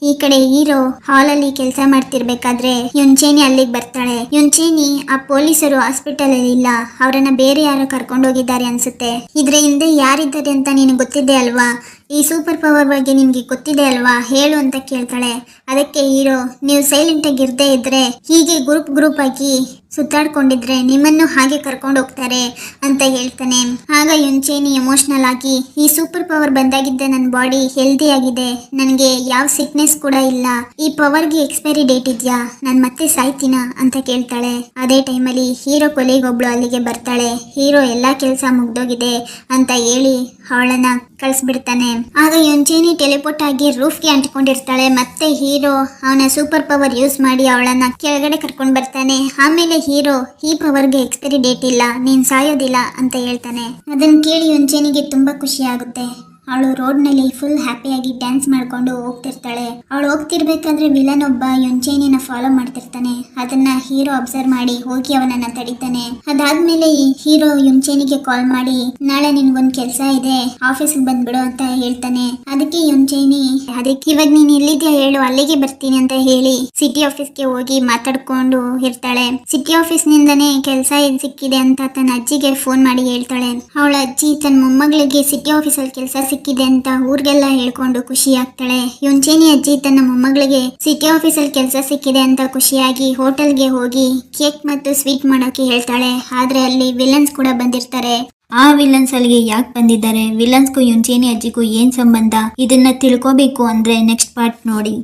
ಈ ಕಡೆ ಹೀರೋ ಹಾಲಲ್ಲಿ ಕೆಲಸ ಮಾಡ್ತಿರ್ಬೇಕಾದ್ರೆ ಯುಂಚೇನಿ ಅಲ್ಲಿಗೆ ಬರ್ತಾಳೆ. ಯುಂಚೇನಿ ಆ ಪೊಲೀಸರು ಹಾಸ್ಪಿಟಲ್ ಅಲ್ಲಿ ಇಲ್ಲ, ಅವರನ್ನ ಬೇರೆ ಯಾರೋ ಕರ್ಕೊಂಡೋಗಿದ್ದಾರೆ ಅನ್ಸುತ್ತೆ. ಇದ್ರ ಹಿಂದೆ ಯಾರಿದ್ದಾರೆ ಅಂತ ನಿನಗೆ ಗೊತ್ತಿದೆ ಅಲ್ವಾ, ಈ ಸೂಪರ್ ಪವರ್ ಬಗ್ಗೆ ನಿಮ್ಗೆ ಗೊತ್ತಿದೆ ಅಲ್ವಾ, ಹೇಳು ಅಂತ ಕೇಳ್ತಾಳೆ. ಅದಕ್ಕೆ ಹೀರೋ, ನೀವು ಸೈಲೆಂಟ್ ಆಗಿ ಇರದೇ ಇದ್ರೆ ಹೀಗೆ ಗ್ರೂಪ್ ಆಗಿ ಸುತ್ತಾಡ್ಕೊಂಡಿದ್ರೆ ನಿಮ್ಮನ್ನು ಹಾಗೆ ಕರ್ಕೊಂಡು ಹೋಗ್ತಾರೆ ಅಂತ ಹೇಳ್ತಾನೆ. ಆಗ ಯುಂಚೇನಿ ಎಮೋಷನಲ್ ಆಗಿ, ಈ ಸೂಪರ್ ಪವರ್ ಬಂದಾಗಿದ್ದೆ ನನ್ನ ಬಾಡಿ ಹೆಲ್ದಿ ಆಗಿದೆ, ನನಗೆ ಯಾವ ಸಿಕ್ನೆಸ್ ಕೂಡ ಇಲ್ಲ, ಈ ಪವರ್ಗೆ ಎಕ್ಸ್ಪೈರಿ ಡೇಟ್ ಇದೆಯಾ, ನಾನು ಮತ್ತೆ ಸಾಯ್ತೀನ ಅಂತ ಕೇಳ್ತಾಳೆ. ಅದೇ ಟೈಮಲ್ಲಿ ಹೀರೋ ಕೊಲೆಗೊಬ್ಳು ಅಲ್ಲಿಗೆ ಬರ್ತಾಳೆ. ಹೀರೋ ಎಲ್ಲಾ ಕೆಲಸ ಮುಗ್ದೋಗಿದೆ ಅಂತ ಹೇಳಿ ಅವಳನ್ನ ಕಳಿಸ್ಬಿಡ್ತಾನೆ. ಆಗ ಯುಂಚೇನಿ ಟೆಲಿಪೋರ್ಟ್ ಆಗಿ ರೂಫ್ಗೆ ಅಂಟ್ಕೊಂಡಿರ್ತಾಳೆ. ಮತ್ತೆ ಹೀರೋ ಅವನ ಸೂಪರ್ ಪವರ್ ಯೂಸ್ ಮಾಡಿ ಅವಳನ್ನ ಕೆಳಗಡೆ ಕರ್ಕೊಂಡು ಬರ್ತಾನೆ. ಆಮೇಲೆ ಹೀರೋ, ಈ ಪವರ್ಗೆ ಎಕ್ಸ್ಪೈರಿ ಡೇಟ್ ಇಲ್ಲ, ನೀನ್ ಸಾಯೋದಿಲ್ಲ ಅಂತ ಹೇಳ್ತಾನೆ. ಅದನ್ನ ಕೇಳಿ ಯುಂಚೇನಿಗೆ ತುಂಬಾ ಖುಷಿ ಆಗುತ್ತೆ. ಅವಳು ರೋಡ್ನಲ್ಲಿ ಫುಲ್ ಹ್ಯಾಪಿಯಾಗಿ ಡ್ಯಾನ್ಸ್ ಮಾಡ್ಕೊಂಡು ಹೋಗ್ತಿರ್ತಾಳೆ. ಅವಳು ಹೋಗ್ತಿರ್ಬೇಕಾದ್ರೆ ವಿಲನ್ ಒಬ್ಬ ಯುಂಚೇನಿನ ಫಾಲೋ ಮಾಡ್ತಿರ್ತಾನೆ. ಅದನ್ನ ಹೀರೋ ಅಬ್ಸರ್ವ್ ಮಾಡಿ ಹೋಗಿ ಅವನನ್ನ ತಡಿತಾನೆ. ಅದಾದ್ಮೇಲೆ ಹೀರೋ ಯುಂಚೇನಿಗೆ ಕಾಲ್ ಮಾಡಿ, ನಾಳೆ ನಿನ್ಗೊಂದ್ ಕೆಲಸ ಇದೆ, ಆಫೀಸ್ಗೆ ಬಂದ್ಬಿಡು ಅಂತ ಹೇಳ್ತಾನೆ. ಅದಕ್ಕೆ ಯುಂಚೇನಿ, ಅದಕ್ಕೆ ಇವಾಗ ನೀನ್ ಎಲ್ಲಿದ್ಯಾ ಹೇಳು, ಅಲ್ಲಿಗೆ ಬರ್ತೀನಿ ಅಂತ ಹೇಳಿ ಸಿಟಿ ಆಫೀಸ್ಗೆ ಹೋಗಿ ಮಾತಾಡ್ಕೊಂಡು ಇರ್ತಾಳೆ. ಸಿಟಿ ಆಫೀಸ್ ನಿಂದನೇ ಕೆಲಸ ಸಿಕ್ಕಿದೆ ಅಂತ ತನ್ನ ಅಜ್ಜಿಗೆ ಫೋನ್ ಮಾಡಿ ಹೇಳ್ತಾಳೆ. ಅವಳ ಅಜ್ಜಿ ತನ್ನ ಮೊಮ್ಮಗಳಿಗೆ ಸಿಟಿ ಆಫೀಸಲ್ಲಿ ಕೆಲಸ ಸಿಕ್ಕಿದೆ ಅಂತ ಊರಿಗೆಲ್ಲ ಹೇಳ್ಕೊಂಡು ಖುಷಿ ಆಗ್ತಾಳೆ. ಯುಂಚೇನಿ ಅಜ್ಜಿ ತನ್ನ ಮೊಮ್ಮಗಳಿಗೆ ಸಿಟಿ ಆಫೀಸಲ್ಲಿ ಕೆಲಸ ಸಿಕ್ಕಿದೆ ಅಂತ ಖುಷಿಯಾಗಿ ಹೋಟೆಲ್ಗೆ ಹೋಗಿ ಕೇಕ್ ಮತ್ತು ಸ್ವೀಟ್ ಮಾಡೋಕೆ ಹೇಳ್ತಾಳೆ. ಆದ್ರೆ ಅಲ್ಲಿ ವಿಲನ್ಸ್ ಕೂಡ ಬಂದಿರ್ತಾರೆ. ಆ ವಿಲನ್ಸ್ ಅಲ್ಲಿಗೆ ಯಾಕೆ ಬಂದಿದ್ದಾರೆ, ವಿಲನ್ಸ್ಗೂ ಯುಂಚೇನಿ ಅಜ್ಜಿಗೂ ಏನ್ ಸಂಬಂಧ, ಇದನ್ನ ತಿಳ್ಕೋಬೇಕು ಅಂದ್ರೆ ನೆಕ್ಸ್ಟ್ ಪಾರ್ಟ್ ನೋಡಿ.